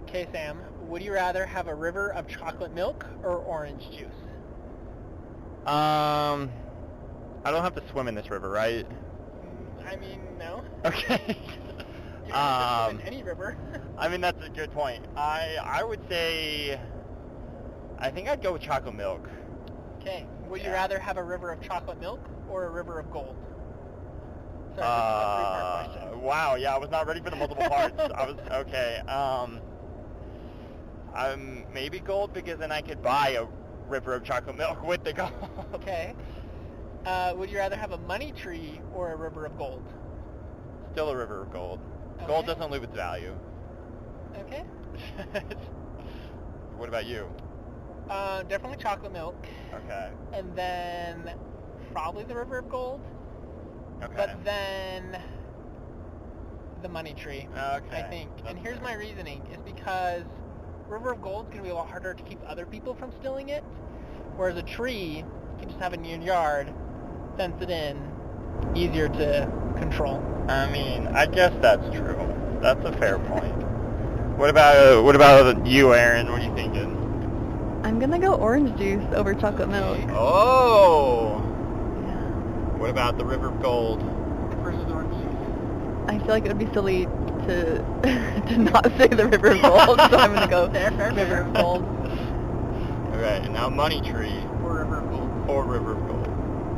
Okay, Sam, would you rather have a river of chocolate milk or orange juice? I don't have to swim in this river, right? I mean, no. Okay. You don't have to swim in any river. I mean, that's a good point. I would say, I think I'd go with chocolate milk. Okay, would you Yeah. rather have a river of chocolate milk or a river of gold? Sorry, this is a three-part question. Wow, yeah, I was not ready for the multiple parts. Okay. Maybe gold, because then I could buy a river of chocolate milk with the gold. Okay. Would you rather have a money tree or a river of gold? Still a river of gold. Gold Okay. doesn't lose its value. Okay. What about you? Definitely chocolate milk. Okay. And then probably the river of gold. Okay. But then the money tree, Okay. I think. And That's here's fair. my reasoning, is because river of gold is going to be a lot harder to keep other people from stealing it, whereas a tree, you can just have it in your yard, fence it in, easier to control. I mean, I guess that's true. That's a fair point. What about you, Erin? What are you thinking? I'm gonna go orange juice over chocolate milk. Oh. Yeah. What about the river of gold? Versus orange juice. I feel like it would be silly to to not say the river of gold, so I'm gonna go Fair. river of gold. Okay, and now money tree Or river of gold. or river of gold.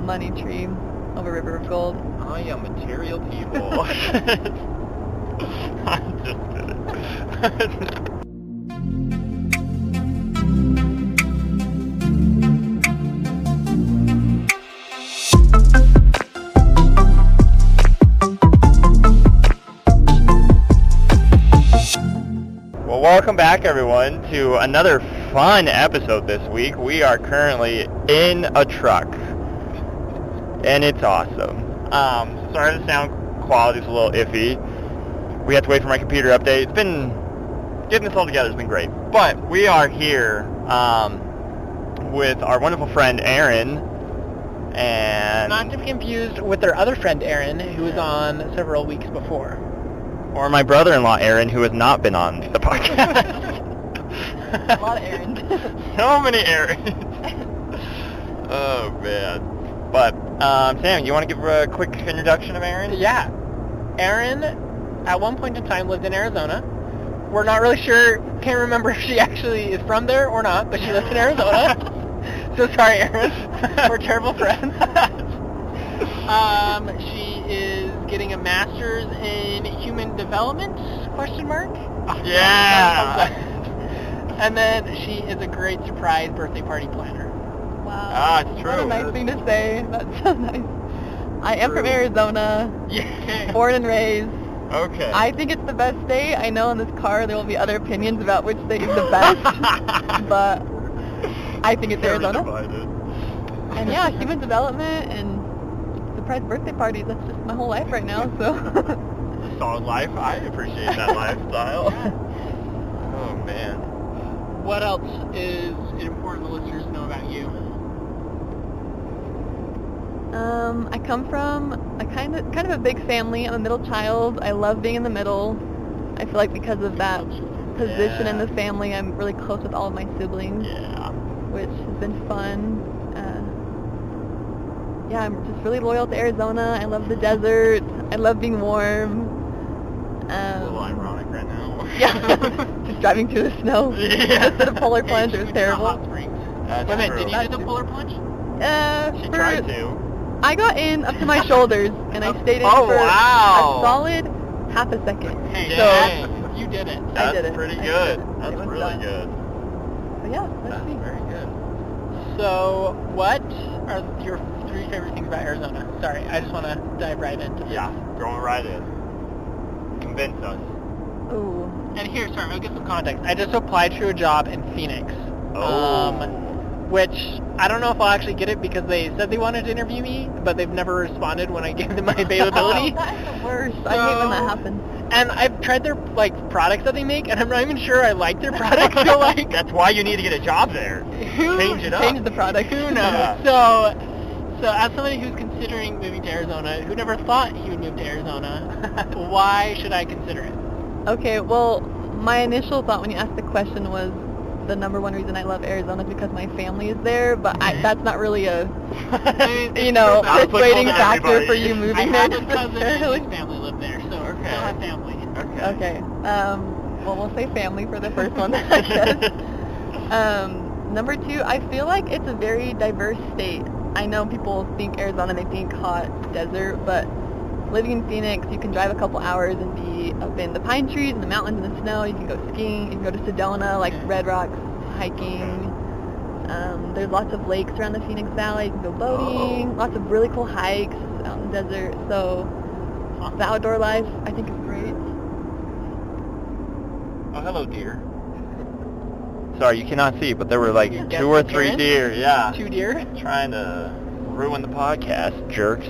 Money tree over river of gold. Oh yeah, material people. I'm just kidding. Well, welcome back, everyone, to another fun episode this week. We are currently in a truck, and it's awesome. Sorry, the sound quality's a little iffy. We have to wait for my computer update. It's been getting this all together has been great, but we are here with our wonderful friend Erin, and Not to be confused with their other friend Erin, who was on several weeks before. or my brother-in-law Erin, who has not been on the podcast. A lot of errands. So many Erins. Oh man. But Sam, you want to give a quick introduction of Erin? Yeah. Erin, at one point in time, lived in Arizona. We're not really sure, can't remember if she actually is from there or not, but she lives in Arizona. So sorry, Erin. We're terrible friends. She is getting a master's in human development, question mark? Yeah. And then she is a great surprise birthday party planner. Wow. Ah, it's What true. a nice thing to say. That's so nice. I am from True. Arizona, Yeah. born and raised. Okay. I think it's the best state. I know in this car there will be other opinions about which state is the best, but I think it's Very Arizona. divided. And yeah, human development and surprise birthday parties, that's just my whole life right now, so. Solid life. I appreciate that lifestyle. Oh man. What else is important the listeners know about you? I come from a kind of a big family. I'm a middle child. I love being in the middle. I feel like because of that position in the family, I'm really close with all of my siblings, Yeah. which has been fun. Yeah, I'm just really loyal to Arizona. I love the desert. I love being warm. A little ironic right now. Yeah, just driving through the snow. Yeah. Just did a polar plunge. Hey, It was she went to terrible. Hot Springs. That's Wait a minute, true. did you do the polar plunge? She For- tried to. I got in up to my shoulders, and I stayed in Oh, for wow. a solid half a second. Hey, Dang. you did it. That's did it. pretty I good. did it. That's It was really done. good. But yeah, that's That's me. very good. So, what are your three favorite things about Arizona? Sorry, I just want to dive right into this. Yeah, going right in. Convince us. Ooh. And here, sorry, I'll give some context. I just applied to a job in Phoenix. Oh. Which, I don't know if I'll actually get it because they said they wanted to interview me, but they've never responded when I gave them my availability. That's the worst. I hate when that happens. And I've tried their, products that they make, and I'm not even sure I like their products, so, That's why you need to get a job there. Change it up. Change the product. Who knows? Yeah. So as somebody who's considering moving to Arizona, who never thought he would move to Arizona, why should I consider it? Okay, well, My initial thought when you asked the question was the number one reason I love Arizona is because my family is there, but that's not really a, you know, persuading factor for you moving there. I have a cousin and his family live there, so still have family. Okay. Well, we'll say family for the first one, I guess. Number two, I feel like it's a very diverse state. I know people think Arizona, they think hot desert, but living in Phoenix, you can drive a couple hours and be up in the pine trees and the mountains and the snow. You can go skiing. You can go to Sedona, like Red Rocks, hiking. There's lots of lakes around the Phoenix Valley. You can go boating. Lots of really cool hikes out in the desert. So the outdoor life, I think, is great. Oh, hello, deer. Sorry, you cannot see, but there were like You 2 or 3 Erin? deer. Yeah. 2 deer? Trying to ruin the podcast, jerks.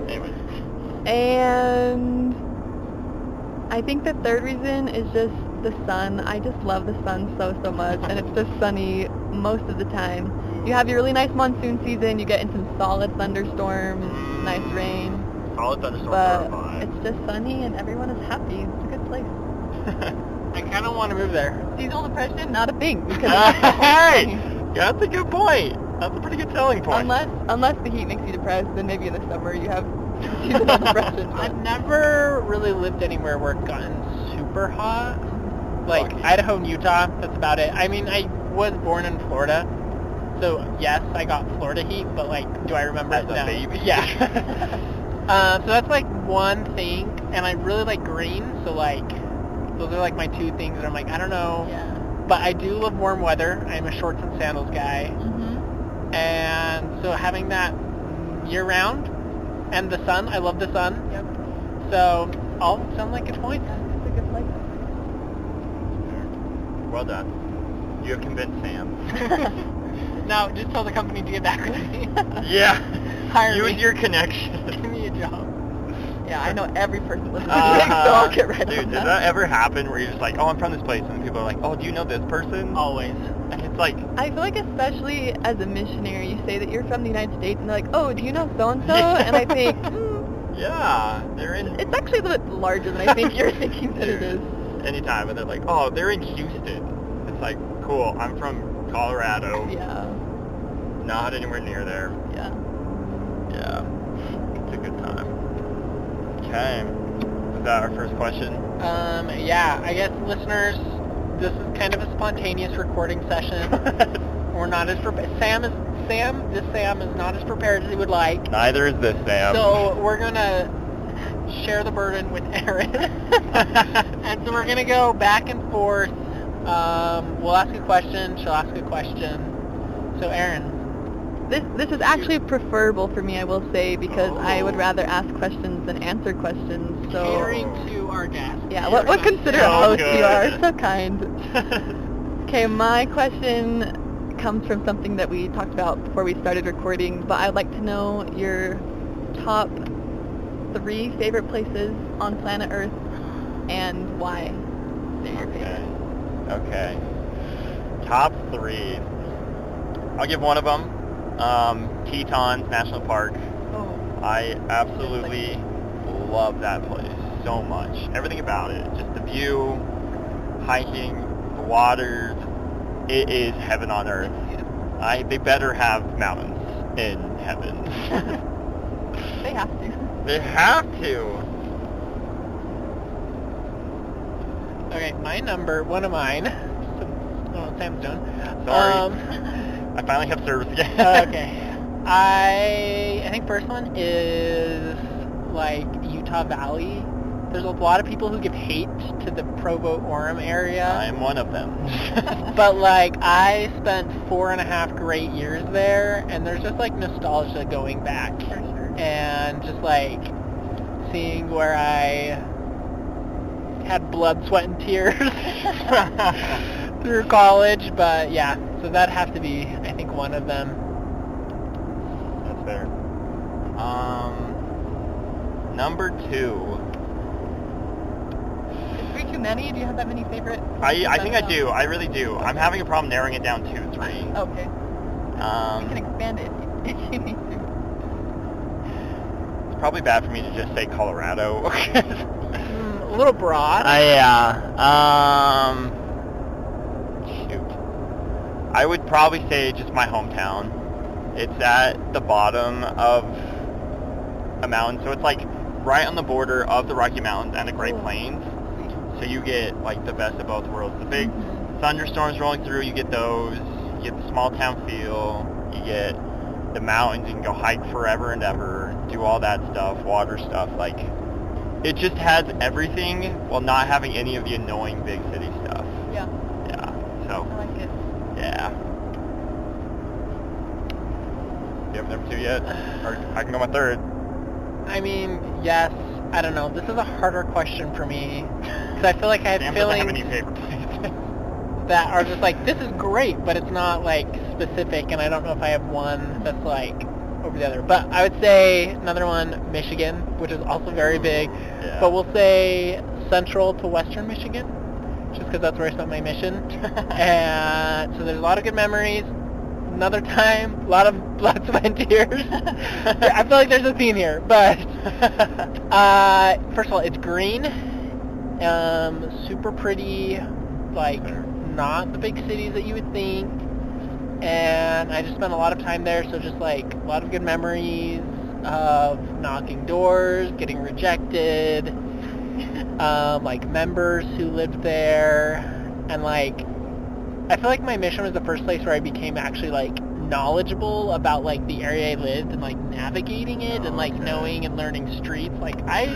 Anyway. And I think the third reason is just the sun. I just love the sun so much, and it's just sunny most of the time. You have your really nice monsoon season, you get in some solid thunderstorms, nice rain, Solid thunderstorms but are fine. it's just sunny and everyone is happy. It's a good place. I kind of want to move there. Seasonal depression, not a thing, because Hey! Yeah, that's a good point. That's a pretty good selling point. unless the heat makes you depressed, then maybe in the summer you have seasonal depression. but- I've never really lived anywhere where it's gotten super hot. Like Lucky. Idaho and Utah, that's about it. I mean, I was born in Florida, so yes, I got Florida heat, but like, do I remember As it? a No. baby. Yeah. So that's like one thing, and I really like green, so like, those are like my 2 things that I'm like, I don't know. Yeah. But I do love warm weather. I'm a shorts and sandals guy. Mm-hmm. And so having that year round, and the sun, I love the sun. Yep. So all sound like good points. Yeah, it's a good place. Well done. You have convinced Sam. Now just tell the company to get back with me. Yeah. Hire You me. and your connection. Give me a job. Yeah, I know every person listening to Phoenix, so I'll get right Dude, on does that ever happen where you're just like, oh, I'm from this place, and people are like, oh, do you know this person? Always. And it's like, I feel like especially as a missionary, you say that you're from the United States, and they're like, oh, do you know so-and-so? And I think, yeah, they're in... it's actually a little bit larger than I think you're thinking that it is. Anytime, and they're like, oh, they're in Houston. It's like, cool, I'm from Colorado. Yeah, Not anywhere near there. yeah. Yeah. It's a good time. Okay. Is that our first question? Yeah, I guess listeners, this is kind of a spontaneous recording session. We're not as prepared. This Sam is not as prepared as he would like. Neither is this, Sam. So we're gonna share the burden with Erin. And so we're gonna go back and forth. We'll ask a question, she'll ask a question. So Erin. This is actually preferable for me, I will say, because I would rather ask questions than answer questions. So Catering to our guests. yeah, what considerate So host good. you are, so kind. Okay, my question comes from something that we talked about before we started recording, but I'd like to know your top 3 favorite places on planet Earth and why they're your favorite. Okay. Top 3. I'll give one of them. Tetons National Park. Oh, I absolutely love that place so much. Everything about it. Just the view, hiking, the waters. It is heaven on earth. They better have mountains in heaven. they have to. They have to. Okay, one of mine. Oh, Sam's done. Sorry. I finally have service again. Okay. I think first one is like Utah Valley. There's a lot of people who give hate to the Provo-Orem area. I am one of them. But like I spent 4.5 great years there, and there's just like nostalgia going back. For sure. And just like seeing where I had blood, sweat, and tears through college. But yeah, so that'd have to be, I think, one of them. That's fair. Number 2. Is 3 too many? Do you have that many favorite? I think I do. I really do. I'm having a problem narrowing it down to 3. Okay. You can expand it if you need to. It's probably bad for me to just say Colorado. a little broad. Shoot. I would probably say just my hometown. It's at the bottom of a mountain, so it's like right on the border of the Rocky Mountains and the Great Plains. So you get like the best of both worlds. The big thunderstorms rolling through, you get those. You get the small town feel. You get the mountains. You can go hike forever and ever. Do all that stuff, water stuff. Like, it just has everything while not having any of the annoying big city stuff. Yeah. Yeah. So. I like it. Yeah. You have number 2 yet? Or I can go my third. I mean, yes. I don't know. This is a harder question for me because I feel like I have Sam doesn't have feelings any paper plates. that are just like, this is great, but it's not like specific, and I don't know if I have one that's like over the other. But I would say another one, Michigan, which is also very big. Yeah. But we'll say central to western Michigan, just because that's where I spent my mission. And so there's a lot of good memories. Another time, lots of blood, sweat, and tears. I feel like there's a theme here, but first of all, it's green, super pretty, like not the big cities that you would think, and I just spent a lot of time there, so just like a lot of good memories of knocking doors, getting rejected, like members who lived there, and like I feel like my mission was the first place where I became actually like knowledgeable about like the area I lived and like navigating it and like knowing and learning streets. Like I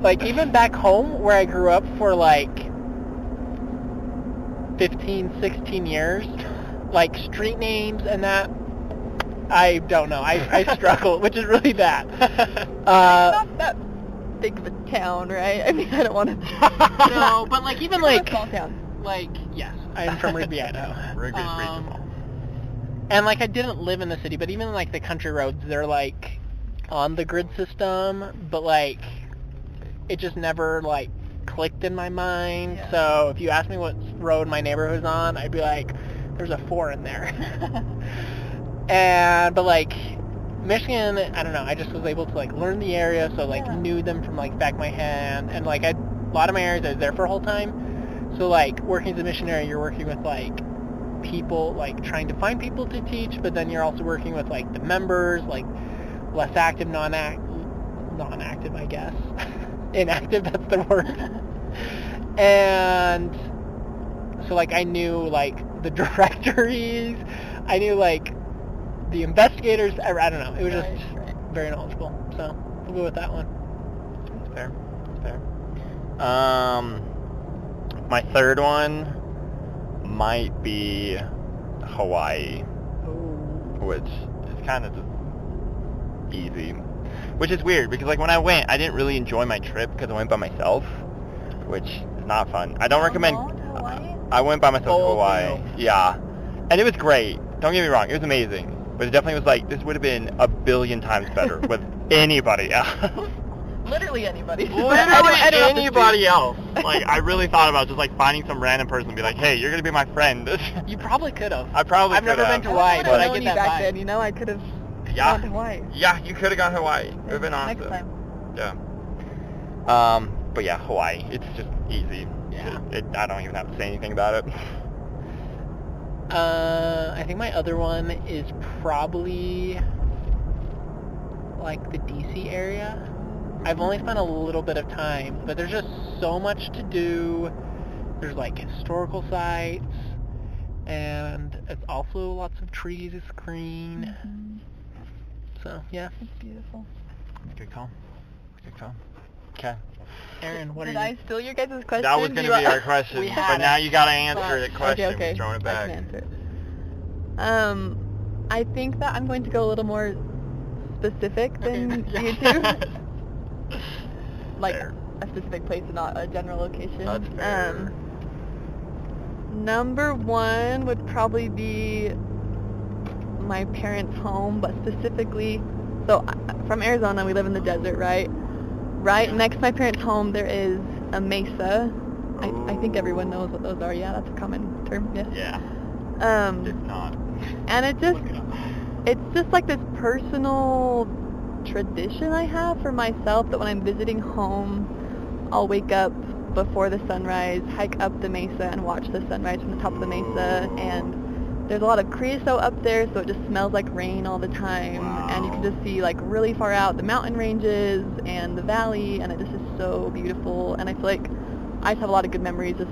like even back home where I grew up for like 15, 16 years, like street names and that, I don't know. I struggle, which is really bad. Not that big of a town, right? I mean, I don't want to. No, but like even like a small town. Like, yes, I'm from Rigby, Idaho. Rigby's pretty small. And like I didn't live in the city, but even like the country roads, they're like on the grid system, but like it just never like clicked in my mind. Yeah. So if you asked me what road my neighborhood's on, I'd be like, there's a 4 in there. But like Michigan, I don't know, I just was able to like learn the area, so like knew them from like back of my hand, and like a lot of my areas I was there for a whole time. So like working as a missionary, you're working with like people, like trying to find people to teach, but then you're also working with like the members, like less active, non-active, I guess. Inactive, that's the word. And so like I knew like the directories, I knew like the investigators, I don't know, it was just very knowledgeable. So we'll go with that one. That's fair. That's fair. My third one might be Hawaii, which is kind of just easy. Which is weird, because like when I went, I didn't really enjoy my trip because I went by myself, which is not fun. I don't recommend... I went by myself to Hawaii. Yeah. And it was great. Don't get me wrong, it was amazing. But it definitely was like, this would have been a billion times better with anybody else. Literally anybody. Literally anybody else. Like, I really thought about just like finding some random person and be like, hey, you're gonna be my friend. You probably could have. I probably I've never been to Hawaii, but I get that back vibe. then, you know, I could have gone to Hawaii. Yeah, you could have gone to Hawaii. It would have been awesome. Next time. Yeah. But yeah, Hawaii. It's just easy. Yeah. I don't even have to say anything about it. I think my other one is probably like the DC area. I've only spent a little bit of time, but there's just so much to do. There's like historical sites, and it's also lots of trees, it's green. Mm-hmm. So yeah. It's beautiful. Good call. Good call. Okay. Erin, what Did are you? I steal your guys' question? That was going to be our question, We but had now it. you got to answer the question. Okay. We're throwing it back. I can answer it. I think that I'm going to go a little more specific than you two. Like Fair. a specific place and not a general location. That's fair. Number 1 would probably be my parents' home, but specifically, so from Arizona, we live in the desert, right? Right next to my parents' home, there is a mesa. I think everyone knows what those are. Yeah, that's a common term. Yes. Yeah. If not. And it's just like this personal tradition I have for myself that when I'm visiting home, I'll wake up before the sunrise, hike up the mesa, and watch the sunrise from the top of the mesa. And there's a lot of creosote up there, so it just smells like rain all the time. Wow. And you can just see like really far out the mountain ranges and the valley, and it just is so beautiful. And I feel like I just have a lot of good memories just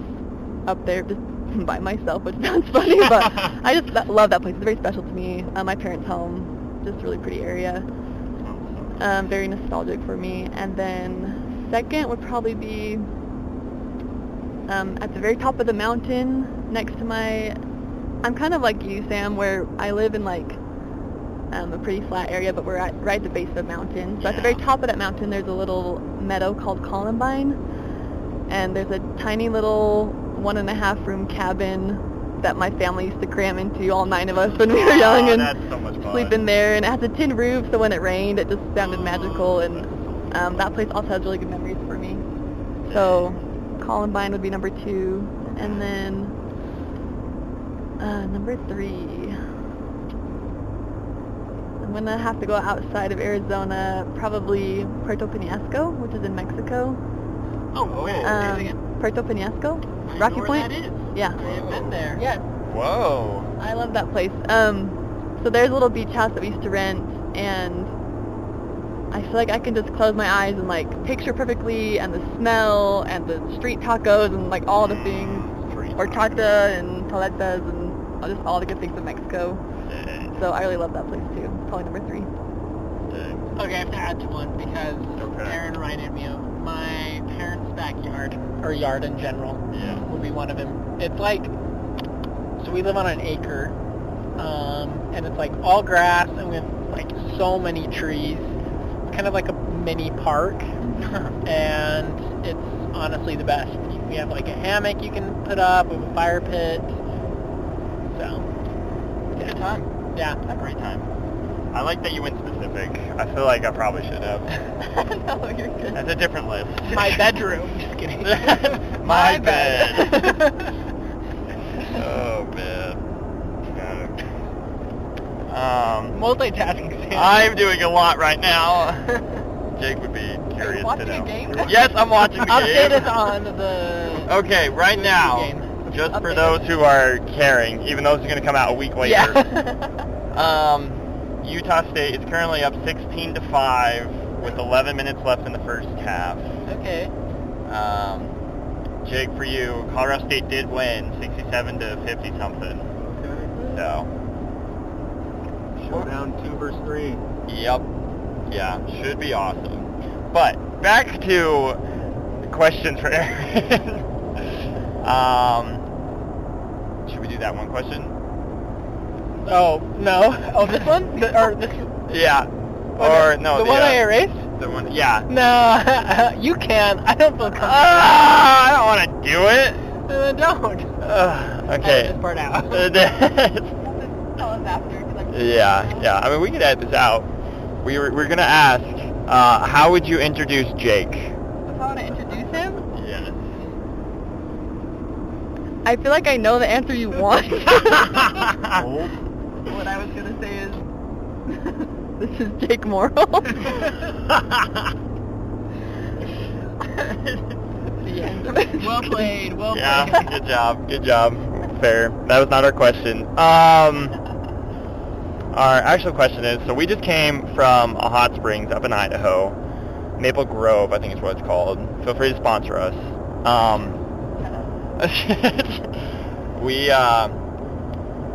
up there, just by myself, which sounds funny, but I just love that place. It's very special to me. My parents' home, just really pretty area. Very nostalgic for me. And then second would probably be at the very top of the mountain next to I'm kind of like you, Sam, where I live in like a pretty flat area, but we're right at the base of a mountain. So at the very top of that mountain, there's a little meadow called Columbine, and there's a tiny little 1.5 room cabin that my family used to cram into, all 9 of us when we were young, and that's so much fun. sleep in there. And it has a tin roof, so when it rained, it just sounded magical. And that place also has really good memories for me. So Columbine would be number 2, and then number 3. I'm gonna have to go outside of Arizona, probably Puerto Penasco, which is in Mexico. Oh, wait, say it again. Puerto Penasco, I Rocky know where Point. that is. Yeah. I've been there. Yeah. Whoa. I love that place. So there's a little beach house that we used to rent, and I feel like I can just close my eyes and like picture perfectly, and the smell and the street tacos and like all the things, horchata and paletas and just all the good things of Mexico. So I really love that place too. Probably number 3. Okay, I have to add to one because Erin reminded me of my parents' backyard, or yard in general, would be one of them. It's like, so we live on an acre, and it's like all grass, and we have like so many trees. It's kind of like a mini park, and it's honestly the best. We have like a hammock you can put up, we have a fire pit, so It's a good time. yeah. A great time. I like that you went specific. I feel like I probably should have. No, you're good. That's a different list. My bedroom. Just kidding. My bed. Oh, man. Multitasking. Sam. I'm doing a lot right now. Jake would be curious to watching know. a game? Yes, I'm watching the Update game. us on the... Okay, right now, game. just for Update. those who are caring, even though this is going to come out a week later, Yeah. Utah State is currently up 16-5 with 11 minutes left in the first half. Okay. Jake, for you, Colorado State did win 67-50 something. So. Showdown 2 versus 3. Yep. Yeah, should be awesome. But back to questions for Erin. Should we do that one question? Oh, no. Oh, this one? Or this... Yeah. Or no, The one I erased? The one. Yeah. No, you can. I don't feel comfortable. I don't want to do it. Don't. Okay. Edit this part out. Tell us after. 'Cause I'm Yeah. I mean, we could edit this out. We're gonna ask, how would you introduce Jake? If I want to introduce him, Yes. I feel like I know the answer you want. Old? What I was gonna say is, this is Jake Morrill. The end of it. Well played. Well played. Yeah. Good job. Fair. That was not our question. Our actual question is, so we just came from a hot springs up in Idaho, Maple Grove, I think is what it's called. Feel free to sponsor us.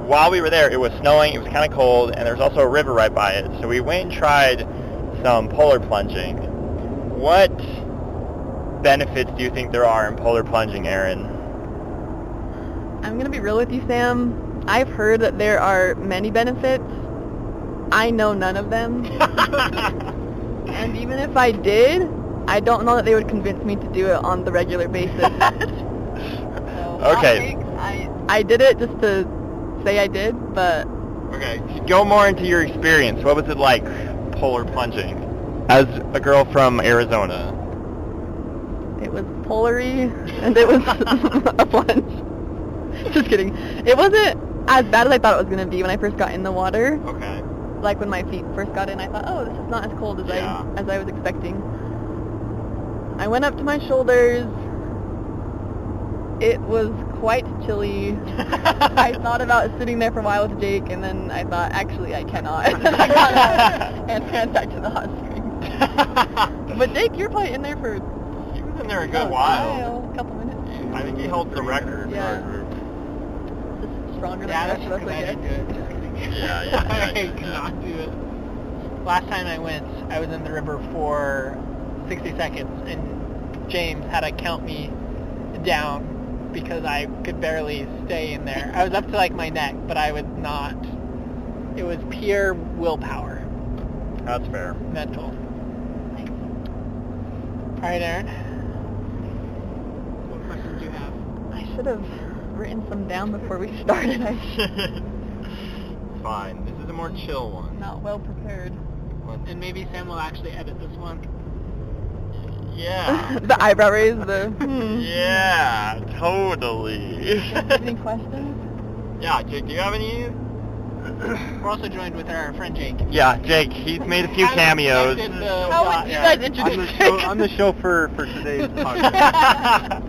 While we were there, it was snowing, it was kind of cold, and there was also a river right by it. So we went and tried some polar plunging. What benefits do you think there are in polar plunging, Erin? I'm gonna be real with you, Sam. I've heard that there are many benefits. I know none of them. And even if I did, I don't know that they would convince me to do it on the regular basis. So, Okay. I did it just to say I did, but Okay, go more into your experience. What was it like, polar plunging, as a girl from Arizona? it was polary and it was a plunge. Just kidding. It wasn't as bad as I thought it was going to be when I first got in the water. Okay. Like when my feet first got in, I thought, oh, this is not as cold as Yeah. I was expecting. I went up to my shoulders. It was quite chilly. I thought about sitting there for a while with Jake, and then I thought, actually, I cannot. And I got up and ran back to the hot springs. But Jake, you're probably in there for He was in there a good while. a couple minutes. I think he holds the record for our Yeah. group. Just stronger Yeah, than that's the rest of us, I because I guess. didn't do it. Yeah. I could not do it. Last time I went, I was in the river for 60 seconds, and James had to count me down because I could barely stay in there. I was up to like my neck, but I was not. It was pure willpower, That's fair. mental. All right, Erin. What questions do you have? I should have written some down before we started. Fine. This is a more chill one. I'm not well prepared. And maybe Sam will actually edit this one. Yeah. The eyebrow raise, Yeah, totally. Any questions? Yeah, Jake, do you have any? We're also joined with our friend Jake. Yeah, Jake, he's made a few cameos. How would you guys introduce Jake? I'm the chauffeur for today's podcast.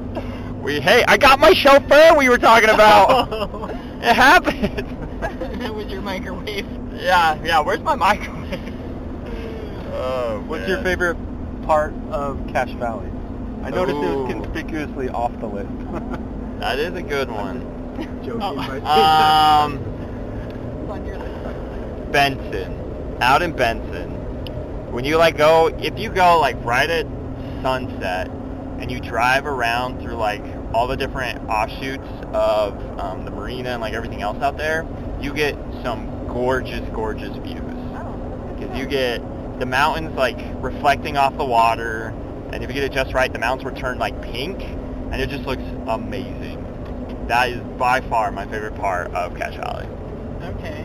Hey, I got my chauffeur we were talking about. It happened. That was your microwave. Yeah, where's my microwave? What's your favorite part of Cache Valley? I noticed it was Ooh. conspicuously off the list. That is a good one. Joking. On your list. Benson. Out in Benson. When you go, if you go right at sunset and you drive around through all the different offshoots of the marina and everything else out there, you get some gorgeous views. Because you get the mountains reflecting off the water, and if you get it just right, the mountains will turn pink, and it just looks amazing. That is by far my favorite part of Cache Valley. Okay.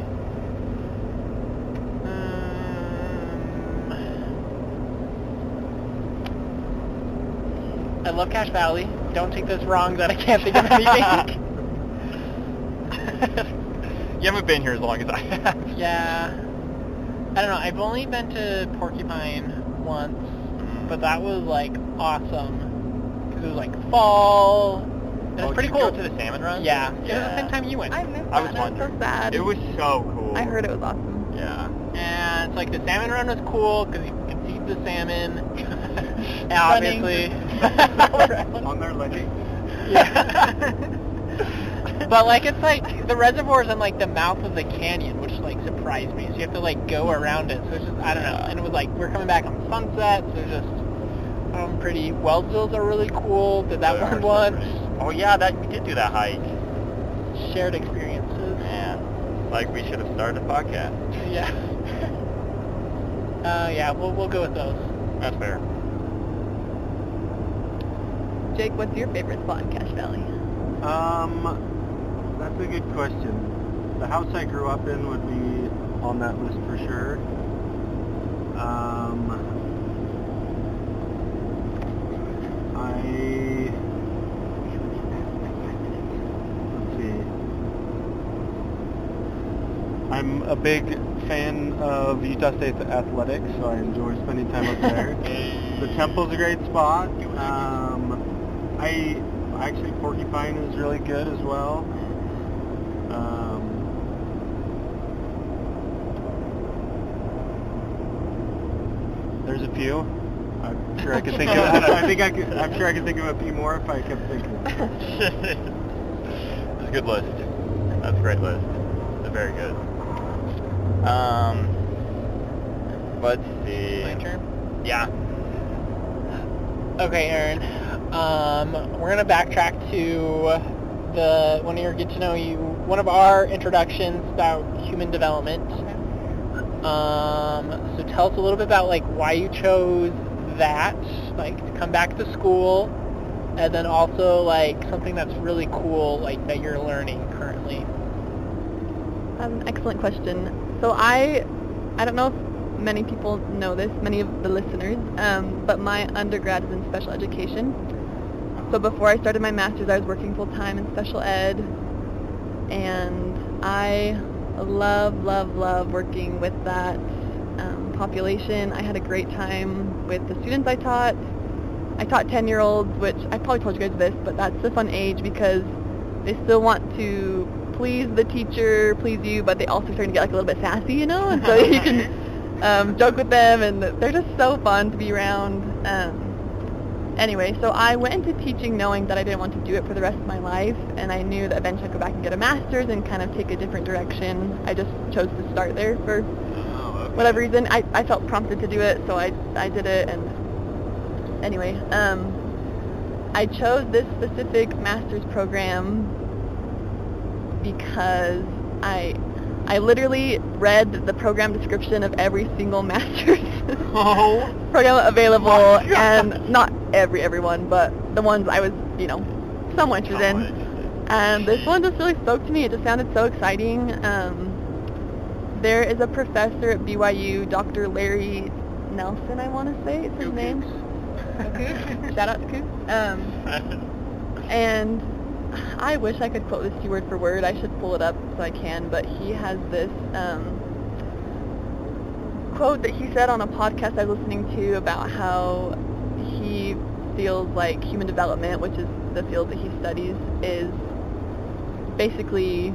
I love Cache Valley. Don't take this wrong that I can't think of anything. You haven't been here as long as I have. Yeah. I don't know. I've only been to Porcupine once, but that was awesome because it was fall. And it's pretty did you cool. go to the salmon run? Yeah. It was the same time you went. I missed that. I was I'm so wondering. sad. It was so cool. I heard it was awesome. Yeah. And it's the salmon run was cool because you could see the salmon. And Running. obviously. On their leggings. Yeah. But it's the reservoir's in the mouth of the canyon, which surprised me. So you have to go around it. So it's just I don't know. And it was we're coming back on sunset, so it's just pretty. Wellsvilles are really cool. Did that one once. Oh yeah, we did do that hike. Shared experiences. Man, we should have started a podcast. Yeah. Yeah, we'll go with those. That's fair. Jake, what's your favorite spot in Cache Valley? That's a good question. The house I grew up in would be on that list for sure. Let's see. I'm a big fan of Utah State's athletics, so I enjoy spending time up there. The temple's a great spot. Actually, Porcupine is really good as well. There's a few. I'm sure I could think of. I'm sure I could think of a few more if I kept thinking. It's a good list. That's a great list. It's very good. Let's see. My turn? Yeah. Okay, Erin. We're gonna backtrack to one of our introductions about human development. So tell us a little bit about why you chose that, to come back to school, and then also something that's really cool that you're learning currently. That's an excellent question. So I don't know if many people know this, many of the listeners, but my undergrad is in special education. So before I started my master's, I was working full-time in special ed, and I love working with that population. I had a great time with the students I taught, I taught 10-year-olds, which I probably told you guys this, but that's a fun age because they still want to please the teacher, please you, but they also starting to get like a little bit sassy, you know, and so you can joke with them, and they're just so fun to be around. Anyway, so I went into teaching knowing that I didn't want to do it for the rest of my life, and I knew that eventually I'd go back and get a master's and kind of take a different direction. I just chose to start there for whatever reason. I felt prompted to do it, so I did it, and anyway, I chose this specific master's program because I literally read the program description of every single master's program available, and not everyone, but the ones I was, somewhat interested in. And this one just really spoke to me. It just sounded so exciting. There is a professor at BYU, Dr. Larry Nelson, I want to say is his name. Shout out to Coop. And I wish I could quote this to you word for word. I should pull it up so I can, but he has this quote that he said on a podcast I was listening to about how he feels like human development, which is the field that he studies, is basically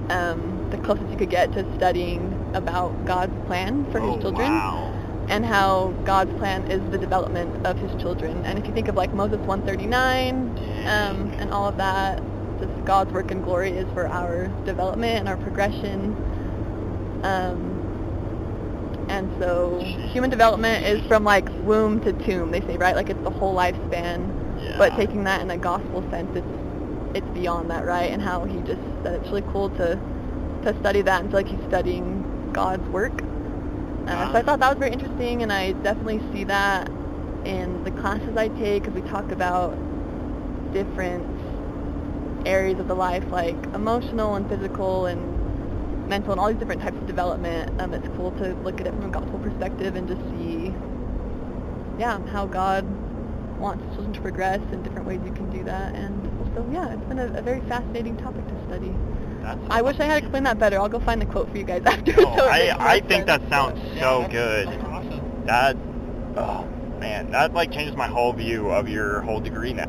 the closest you could get to studying about God's plan for his children. Wow. And how God's plan is the development of his children. And if you think of like Moses 139 and all of that, just God's work and glory is for our development and our progression. And so human development is from like womb to tomb, they say, right? Like it's the whole lifespan. Yeah. But taking that in a gospel sense, it's beyond that, right? And how he just said it's really cool to study that and feel like he's studying God's work. So I thought that was very interesting, and I definitely see that in the classes I take, because we talk about different areas of the life, like emotional and physical and mental and all these different types of development. It's cool to look at it from a gospel perspective and just see, how God wants children to progress and different ways you can do that. And so, it's been a very fascinating topic to study. I wish I had explained that better. I'll go find the quote for you guys after. I think that sounds so good. That's awesome. That like changes my whole view of your whole degree now.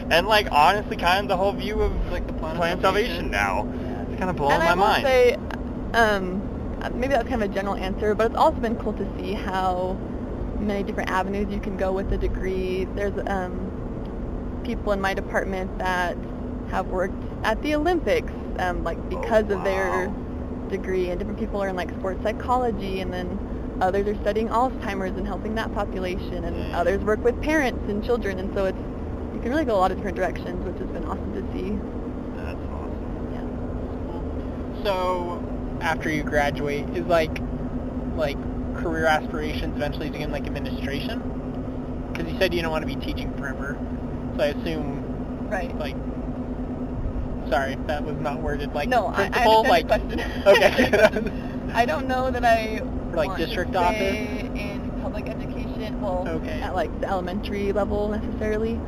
And like honestly kind of the whole view of like the plan of salvation now. It's kind of blowing my mind. And I will say, maybe that's kind of a general answer, but it's also been cool to see how many different avenues you can go with a degree. There's people in my department that have worked at the Olympics, because of their degree, and different people are in like sports psychology, and then others are studying Alzheimer's and helping that population, and others work with parents and children, and so you can really go a lot of different directions, which has been awesome to see. That's awesome. Yeah. So after you graduate, is like career aspirations eventually to get in like administration? Because you said you don't want to be teaching forever, so I assume Right. Sorry, that was not worded like no, principal. I understand the question. Okay. I don't know that I like want district to office stay in public education. Well, Okay. at like the elementary level necessarily.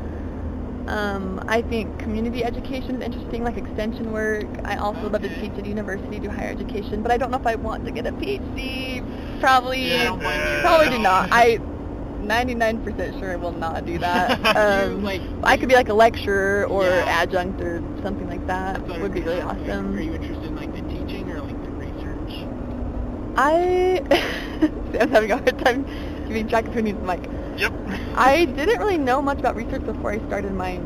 I think community education is interesting, like extension work. I also love to teach at university, do higher education, but I don't know if I want to get a PhD. Probably do not. 99% sure I will not do that. I could be like a lecturer or adjunct or something like that. Would be really awesome. Are you interested in like the teaching or like the research? I'm having a hard time keeping track of who needs the mic. Yep. I didn't really know much about research before I started my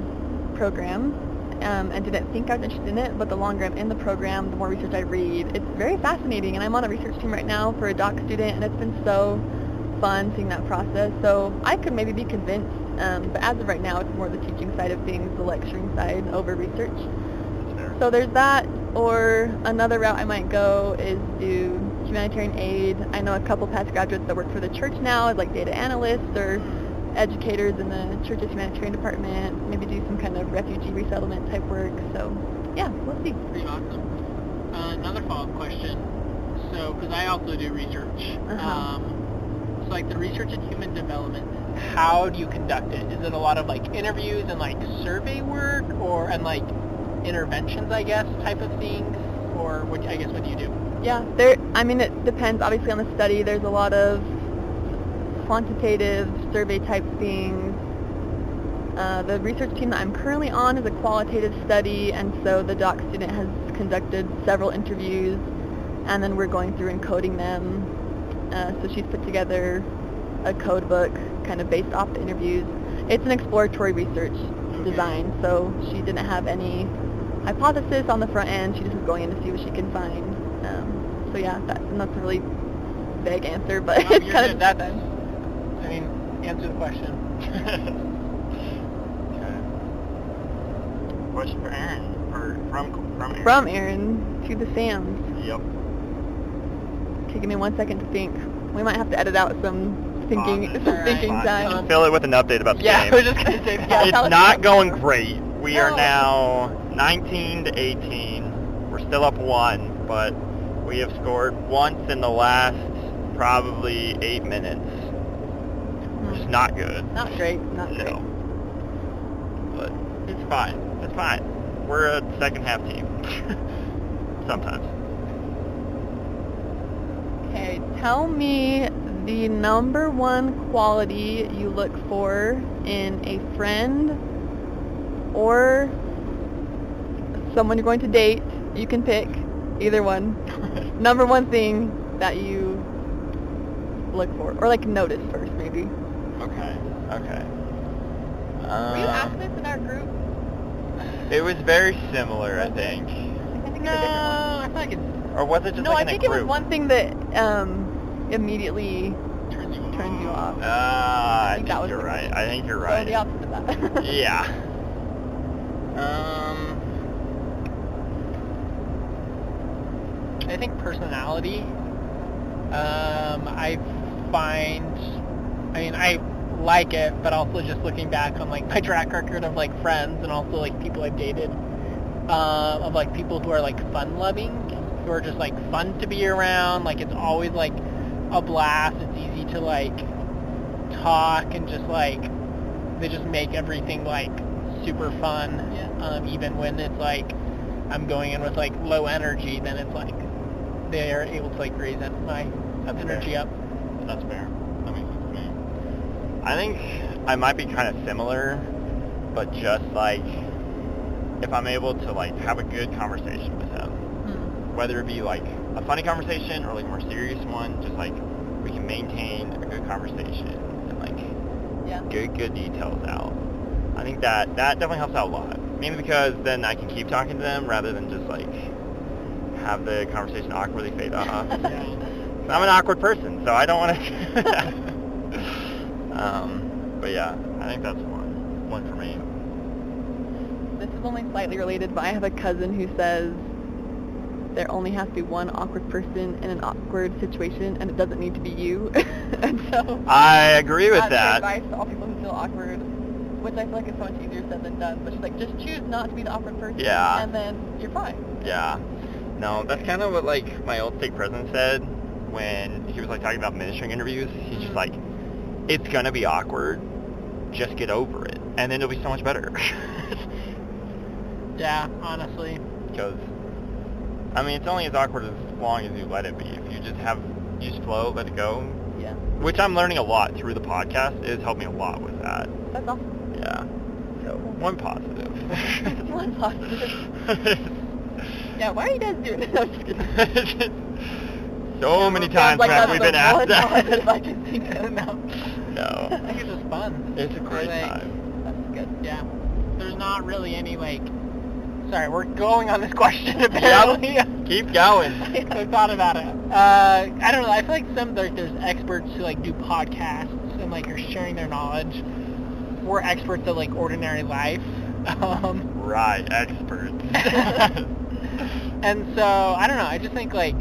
program, and didn't think I was interested in it, but the longer I'm in the program, the more research I read. It's very fascinating, and I'm on a research team right now for a doc student, and it's been so fun seeing that process. So I could maybe be convinced, but as of right now, it's more the teaching side of things, the lecturing side over research. So there's that, or another route I might go is do humanitarian aid. I know a couple past graduates that work for the church now as like data analysts or educators in the church's humanitarian department, maybe do some kind of refugee resettlement type work. So yeah, we'll see. Pretty awesome. Another follow-up question. So, because I also do research. So like the research in human development, how do you conduct it? Is it a lot of like interviews and like survey work, and like interventions, I guess, type of things? Or what do you do? Yeah, it depends obviously on the study. There's a lot of quantitative survey type things. The research team that I'm currently on is a qualitative study, and so the doc student has conducted several interviews, and then we're going through and coding them. So she's put together a code book kind of based off the interviews. It's an exploratory research design, so she didn't have any hypothesis on the front end. She just was going in to see what she can find. So yeah, that's a really vague answer, but it's You're kind good of at that then. I mean, answer the question. Question for Erin, or from Erin. from Erin to the Sams. Yep. Okay, give me 1 second to think. We might have to edit out some thinking, Fine. time. Fill it with an update about the Yeah, game. I was just gonna say that. Yeah, It's tell us not about going it. great. We are No. now 19 to 18. We're still up 1, but we have scored once in the last probably 8 minutes, which is not good. Not great, not great. No. But it's fine. It's fine. We're a second half team. Sometimes. Okay, tell me the number one quality you look for in a friend or someone you're going to date. You can pick either one. Number one thing that you look for, or like notice first, maybe. Okay. Were you asked this in our group? It was very similar, I think. I think No, it's a different I feel like it Or was it just one. No, like I in a think it was group? one thing that immediately turns you turns you off. I think think that was you're the right. one. I think you're So right. the opposite of that. Yeah. I think personality. I find, I like it, but also just looking back on like my track record of like friends and also like people I've dated, of like people who are like fun-loving, who are just like fun to be around. Like it's always like a blast. It's easy to like talk and just like they just make everything like super fun. Yeah. Even when it's like I'm going in with like low energy, then it's like they are able to like raise my energy up. That's fair. That makes sense to me. I think I might be kind of similar, but just like if I'm able to like have a good conversation with him, whether it be like a funny conversation or like a more serious one, just like we can maintain a good conversation and like Yeah. get good details out. I think that definitely helps out a lot. Mainly because then I can keep talking to them rather than just like have the conversation awkwardly fade off. I'm an awkward person, so I don't want to. But yeah, I think that's one for me. This is only slightly related, but I have a cousin who says there only has to be one awkward person in an awkward situation, and it doesn't need to be you. And so I agree with that's her that. advice to all people who feel awkward, which I feel like is so much easier said than done. But she's like, just choose not to be the awkward person, Yeah. and then you're fine. Yeah. No, that's kind of what like my old stake president said when he was like talking about ministering interviews. He's just like, it's gonna be awkward, just get over it, and then it'll be so much better. Yeah, honestly. Because, I mean, it's only as awkward as long as you let it be. If you just flow, let it go. Yeah. Which I'm learning a lot through the podcast. It's helped me a lot with that. That's awesome. Yeah. So, one positive. One positive. Yeah, why are you guys doing this? I'm just kidding. So many Sounds times like have that's we the been asked one that. positive I can think of. No. No. I think it's just fun. It's a great Like, time. That's good. Yeah. There's not really any like. Sorry, we're going on this question apparently. Keep going. I thought about it. I don't know. I feel like there's experts who like do podcasts and like are sharing their knowledge. We're experts at like ordinary life. Right, experts. And so I don't know. I just think like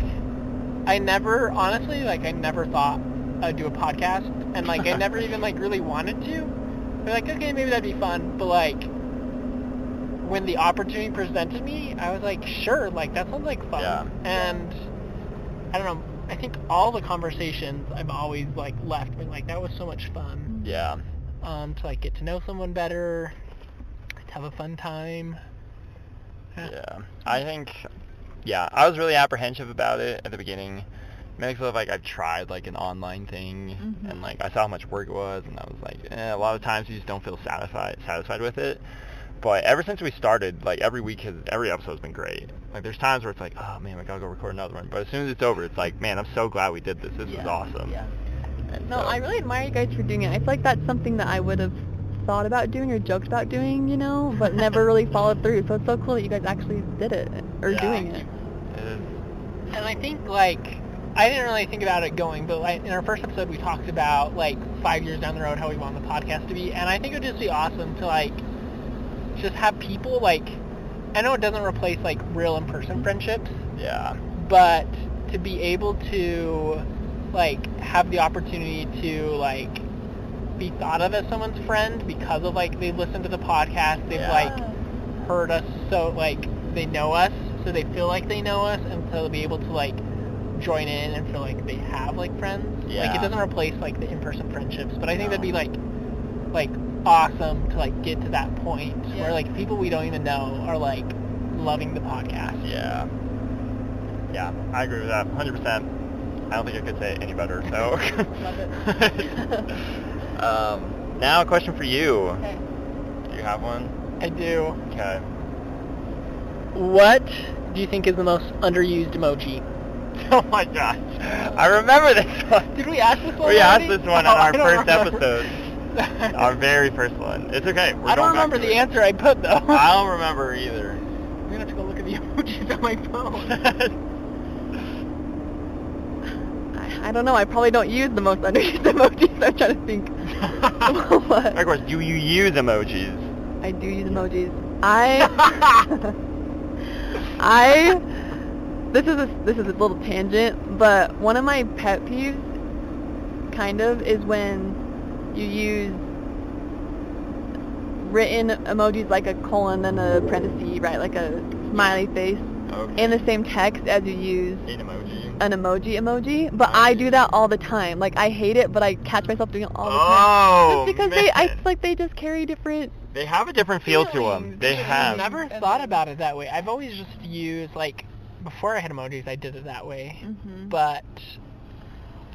I never thought I'd do a podcast, and like I never even like really wanted to. But like, okay, maybe that'd be fun. But like when the opportunity presented me, I was like, sure, like that sounds like fun. Yeah. And I don't know. I think all the conversations I've always like left being like that was so much fun. Yeah. To like get to know someone better, to have a fun time. Yeah. I think, I was really apprehensive about it at the beginning, Makes it look like I've tried like an online thing, Mhm. and like I saw how much work it was, and I was like, a lot of times you just don't feel satisfied with it. But ever since we started, like every episode's been great. Like there's times where it's like, oh man, we gotta go record another one. But as soon as it's over, it's like, man, I'm so glad we did this. This is awesome. Yeah. And No, so- I really admire you guys for doing it. I feel like that's something that I would have thought about doing or joked about doing, you know, but never really followed through. So it's so cool that you guys actually did it or Yeah. doing it. It is. And I think, like, I didn't really think about it going, but like in our first episode we talked about, like, 5 years down the road how we want the podcast to be, and I think it would just be awesome to, like, just have people, like, I know it doesn't replace, like, real in-person friendships, Yeah. but to be able to, like, have the opportunity to, like, be thought of as someone's friend because of, like, they've listened to the podcast, they've, Yeah. like, heard us, so, like, they know us, so they feel like they know us, and so they'll be able to, like, join in and feel like they have, like, friends. Like, Yeah. it doesn't replace, like, the in-person friendships, but I think No. that'd be, like, awesome to, like, get to that point Yeah. where, like, people we don't even know are, like, loving the podcast. Yeah. Yeah, I agree with that 100%. I don't think I could say it any better, so. Love it. Now a question for you. Okay. Do you have one? I do. Okay. What do you think is the most underused emoji? Oh my gosh. I remember this one. Did we ask this one We asked already? this one Oh, on I our don't first remember. episode. Our very first one. It's okay. We're I don't going back remember to the it. answer I put, though. I don't remember either. I'm going to have to go look at the emojis on my phone. I don't know. I probably don't use the most underused emojis. So I'm trying to think. What? Of course, do you use emojis? I do use emojis. This is a little tangent, but one of my pet peeves, kind of, is when you use written emojis like a colon and a parenthesis, right, like a smiley face, Okay. in the same text as you use An emoji. an emoji. But I do that all the time. Like, I hate it, but I catch myself doing it all the time. Oh, Just because man. I feel like they just carry different. They have a different feel to them. Feelings. They Yeah. have. I've never thought about it that way. I've always just used, like, before I had emojis, I did it that way. Mhm. But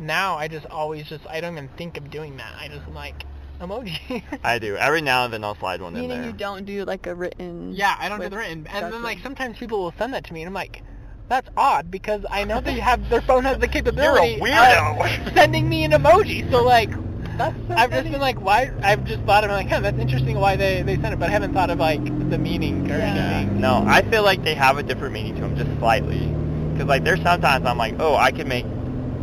now I just always I don't even think of doing that. I just, like, emoji. I do. Every now and then I'll slide one in Meaning there. you don't do like a written. Yeah, I don't do with- the written. And Gotcha. then, like, sometimes people will send that to me, and I'm like, that's odd, because I know they have, their phone has the capability weirdo. of sending me an emoji. So, like, That's so I've just funny. been like, why? I've just thought of, like, that's interesting why they sent it, but I haven't thought of, like, the meaning or Yeah. anything. No, I feel like they have a different meaning to them, just slightly. Because, like, there's sometimes I'm like, oh, I can make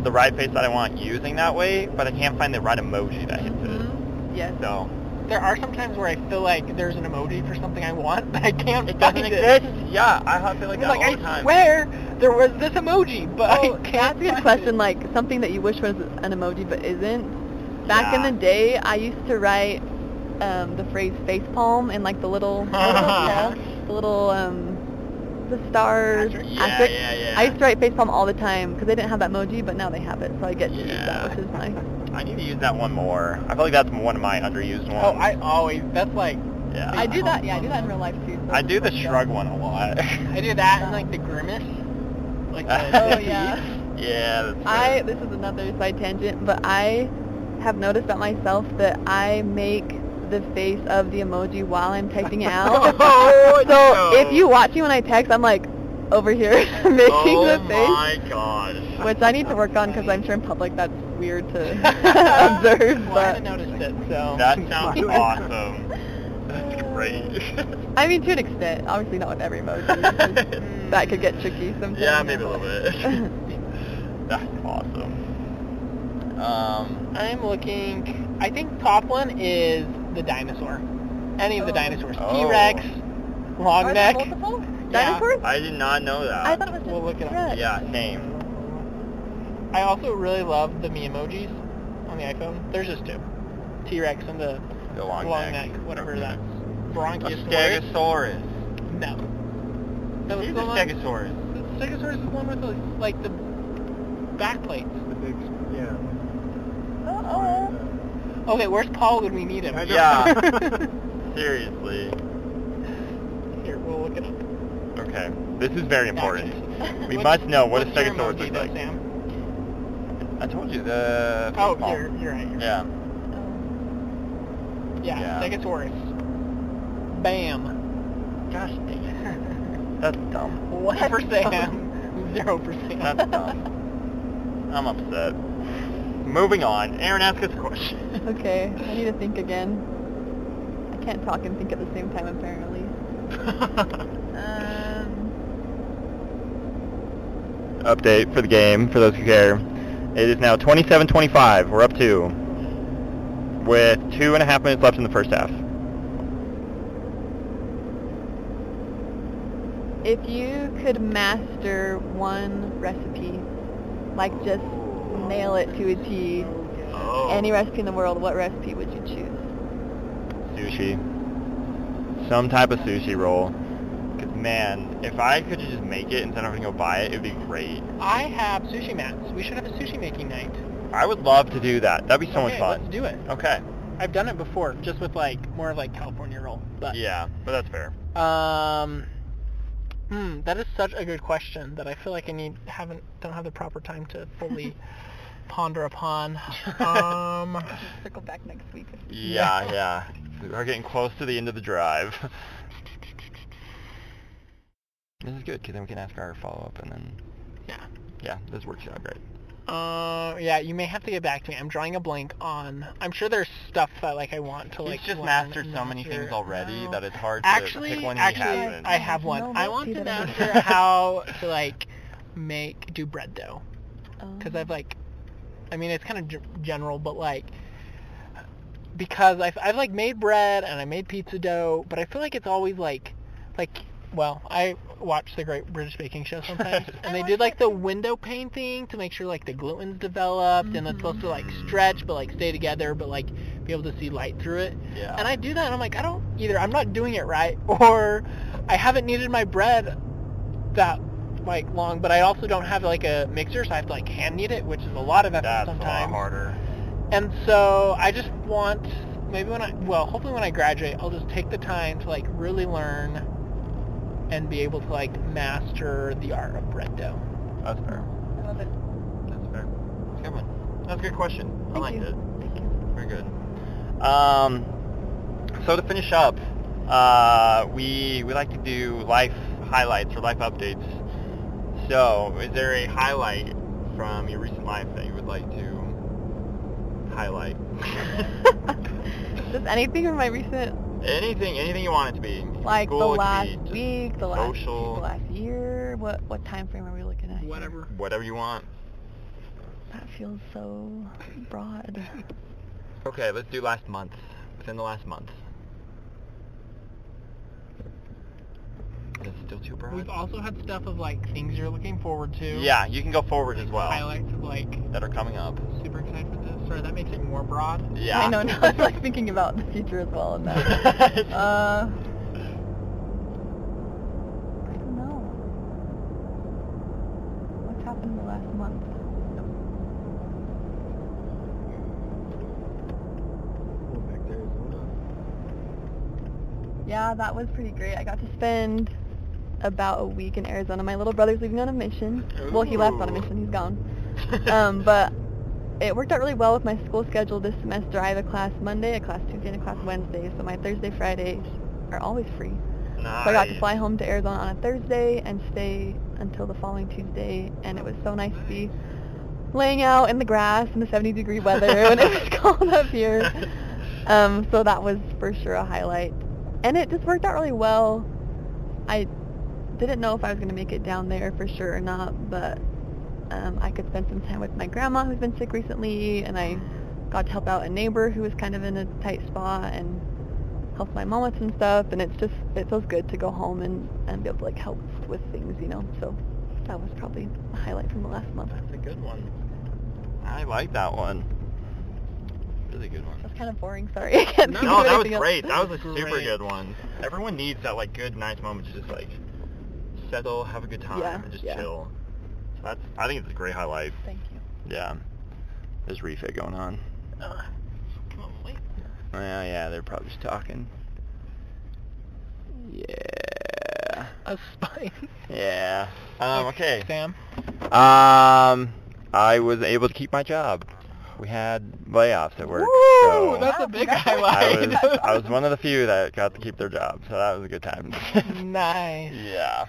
the right face that I want using that way, but I can't find the right emoji that hits it. Mhm. Yes. So, There are some times where I feel like there's an emoji for something I want, but I can't it find doesn't it. exist. Yeah, I feel like I'm that like, all the I time. swear there was this emoji, but Oh, I can't that's a good find question. it. Like something that you wish was an emoji but isn't. Back in Yeah. the day, I used to write the phrase face palm and like the little, what are those called? The little the stars. Asterisk. Yeah, asterisk. yeah. I used to write face palm all the time because they didn't have that emoji, but now they have it, so I get to use Yeah. that, which is nice. I need to use that one more. I feel like that's one of my underused ones. Oh, I always, that's like, Yeah. I do that. Yeah, I do that in real life too. So I do the it's shrug fun. one a lot. I do that and like the grimace. Like the Oh yeah. Yeah, that's good. This is another side tangent, but I have noticed about myself that I make the face of the emoji while I'm typing it out. Oh, so no. if you watch me when I text, I'm like over here making Oh the face, my gosh. which I need to work on because I'm sure in public that's weird to observe. Well, I But haven't noticed it, so. That sounds awesome. That's great. I mean, to an extent, obviously not with every emoji. because that could get tricky sometimes. Yeah, maybe a little bit. That's awesome. I'm looking, I think top one is the dinosaur. Any of the dinosaurs. Oh. T-Rex, long Are neck. there multiple Yeah. dinosaurs? I did not know that. I thought it was just We'll look it up. T-Rex. Yeah, same. I also really love the me emojis on the iPhone. There's just two. T-Rex and the The long, neck, whatever that's. A Bronchiosaurus. stegosaurus. No. That was He's the a one. stegosaurus. The Stegosaurus is the one with the, like, the back plates. The big, yeah. Oh. Okay, where's Paul when we need him? I know. Yeah. Seriously. Here, we'll look it up. Okay. This is very important. Actions. We What's- must know what a what's your stegosaurus emoji looks though, like. Sam? I told you the. Oh, ping pong. you're right. Yeah. Yeah. Yeah. Stegosaurus. Bam. Gosh dang it. That's dumb. 1%. 0%. That's dumb. I'm upset. Moving on. Erin, ask us a question. Okay, I need to think again. I can't talk and think at the same time, apparently. Update for the game, for those who care. It is now 27-25. We're up 2. With 2.5 minutes left in the first half. If you could master one recipe, like just nail it to a T, Oh. any recipe in the world, what recipe would you choose? Sushi. Some type of sushi roll. Cause man, if I could just make it instead of having to go buy it, it'd be great. I have sushi mats. We should have a sushi making night. I would love to do that. That'd be so much Okay, fun. let's do it. Okay. I've done it before, just with like more of like California roll. But Yeah, but that's fair. that is such a good question that I feel like I don't have the proper time to fully ponder upon. Circle back next week. Yeah. We're getting close to the end of the drive. This is good, because then we can ask our follow-up, and then... Yeah, this works out great. Yeah, you may have to get back to me. I'm drawing a blank on... I'm sure there's stuff that like I want to like He's just learn mastered and so many master. things already that it's hard to Actually, pick one he hasn't. I have one. No, I want to Peter. master how to like do bread dough. Because I've like... I mean, it's kind of general, but like... Because I've like made bread and I made pizza dough, but I feel like it's always like... Well, I watch the Great British Baking Show sometimes, and they did like the window pane thing to make sure like the gluten's developed, and it's supposed to like stretch but like stay together, but like be able to see light through it. Yeah. And I do that, and I'm like, either I'm not doing it right, or I haven't kneaded my bread that like long, but I also don't have like a mixer, so I have to like hand knead it, which is a lot of effort That's sometimes. a lot harder. And so I just want hopefully when I graduate, I'll just take the time to like really learn and be able to like master the art of bread dough. That's fair. I love it. That's fair. Good one. That's a good question. I Thank liked you. it. Thank you. Very good. So to finish up, we like to do life highlights or life updates. So, is there a highlight from your recent life that you would like to highlight? Just anything from my recent, Anything you want it to be. like School, the it could last be just week, the last year. What time frame are we looking at? here? whatever you want. That feels so broad. Okay, let's do last month. Within the last month. Is it still too broad? We've also had stuff of like things you're looking forward to. Yeah, you can go forward as well. Highlights of like That are coming up. super excited for this. Sorry, that makes it more broad. Yeah. I know, now I'm like thinking about the future as well and that. I don't know. What's happened in the last month? Back to Arizona. Yeah, that was pretty great. I got to spend about a week in Arizona. My little brother's leaving on a mission. Well, he left on a mission. He's gone. But it worked out really well with my school schedule this semester. I have a class Monday, a class Tuesday, and a class Wednesday. So my Thursday, Fridays are always free. Nice. So I got to fly home to Arizona on a Thursday and stay until the following Tuesday. And it was so nice to be laying out in the grass in the 70-degree weather when it was cold up here. So that was for sure a highlight. And it just worked out really well. I didn't know if I was going to make it down there for sure or not, but I could spend some time with my grandma who's been sick recently, and I got to help out a neighbor who was kind of in a tight spot and help my mom with some stuff, and it feels good to go home and be able to like help with things, you know. So that was probably a highlight from the last month. That's a good one. I like that one. Really good one. That's kind of boring, sorry. I can't think No, of that was anything else. great. That was a super Great. good one. Everyone needs that like good, nice moment to just like settle, have a good time, Yeah, and just yeah. chill. So I think it's a great highlight. Thank you. Yeah. There's refit going on. Come on, wait. Yeah, they're probably just talking. Yeah. A spine. Yeah. Okay. Sam. I was able to keep my job. We had layoffs at work. Woo! So That's a big I highlight. was one of the few that got to keep their job, so that was a good time. Nice. Yeah.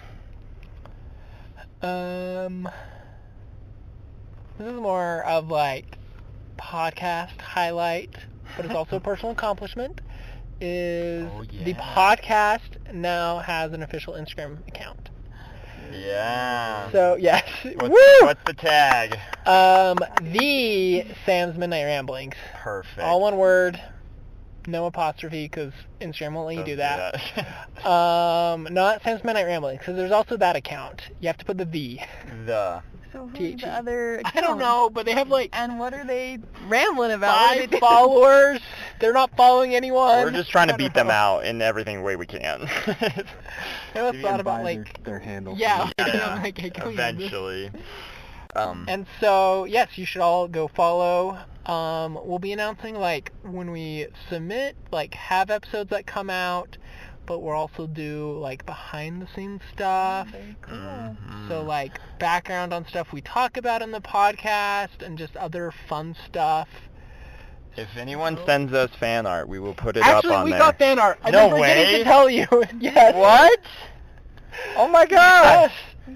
This is more of like podcast highlight, but it's also a personal accomplishment. Is the podcast now has an official Instagram account. Yeah. So yes. What's the tag? The Sam's Midnight Ramblings. Perfect. All one word, no apostrophe, because Instagram won't let you do that. Not Sam's Midnight Ramblings, because there's also that account. You have to put the V. So who's THE. the other account? I don't know, but they have like And what are they rambling about? What are 5 they doing? followers. They're not following anyone. We're just trying to I don't beat them know. out in every way we can. I always thought about like their handle. yeah, Yeah, like, hey, can we use this? eventually. And so, yes, you should all go follow. We'll be announcing, like, when we submit, like, have episodes that come out, but we'll also do, like, behind-the-scenes stuff. Very cool. Mhm. So, like, background on stuff we talk about in the podcast and just other fun stuff. If anyone sends us fan art, we will put it Actually, up on we there. got fan art. I've No been forgetting way. to tell you. Yes. What? Oh my gosh.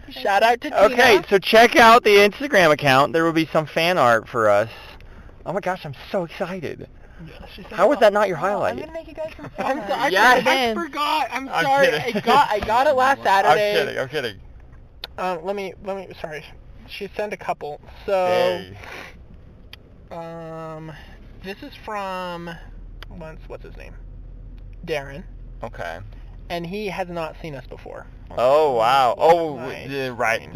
Shout out to Tina. Okay, so check out the Instagram account. There will be some fan art for us. Oh my gosh, I'm so excited. How was that not your I'm highlight? gonna make you guys some I'm fun. sorry. Yes. I forgot. I'm I'm sorry. kidding. I got it last Saturday. I'm kidding. Let me. Sorry. She sent a couple. So, Hey. this is from what's his name? Darren, Okay. and he has not seen us before. Oh wow. Oh, Nice. right.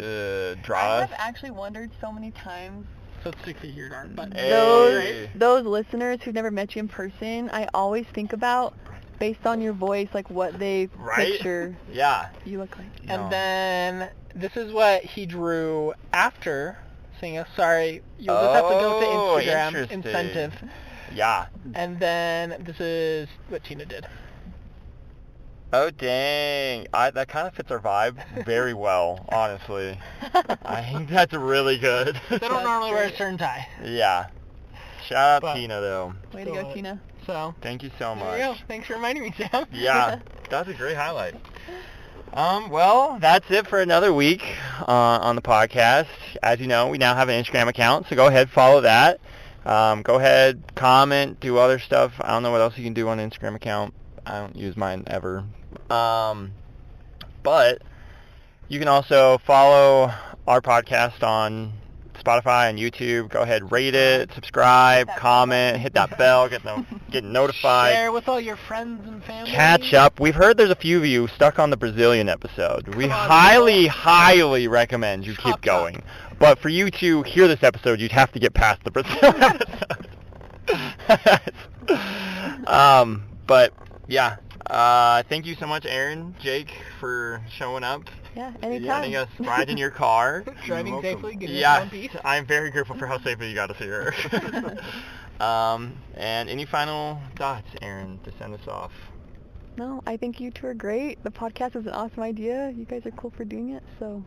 Draw I us. have actually wondered so many times. So it's 60 years art, but Hey. Those listeners who've never met you in person, I always think about, based on your voice, like what they Right? picture Yeah. you look like. No. And then this is what he drew after seeing us. Sorry, you'll just have to go to Oh, Instagram interesting. incentive. Yeah. And then this is what Tina did. Oh dang. That kind of fits our vibe very well, honestly. I think that's really good. They don't normally wear a shirt and tie. Yeah. Shout out But- Tina though. Way to go, Tina. So Thank you so there you go. much. Thanks for reminding me, Sam. Yeah, that's a great highlight. Well, that's it for another week on the podcast. As you know, we now have an Instagram account, so go ahead, follow that. Go ahead, comment, do other stuff. I don't know what else you can do on an Instagram account. I don't use mine ever. But you can also follow our podcast on Spotify and YouTube. Go ahead, rate it, subscribe, comment, hit that bell, get notified. Share with all your friends and family. Catch up. We've heard there's a few of you stuck on the Brazilian episode. We Come on, highly recommend you keep Chop, chop. going. But for you to hear this episode, you'd have to get past the Brazil episode. But yeah, thank you so much, Erin, Jake, for showing up. Yeah, anytime. Letting us ride in your car. Driving safely, getting us Yeah, one piece. I'm very grateful for how safely you got us here. And any final thoughts, Erin, to send us off? No, I think you two are great. The podcast is an awesome idea. You guys are cool for doing it, so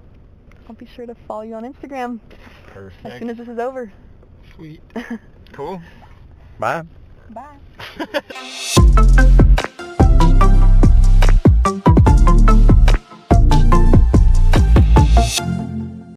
I'll be sure to follow you on Instagram Perfect. as soon as this is over. Sweet. Cool. Bye. Bye.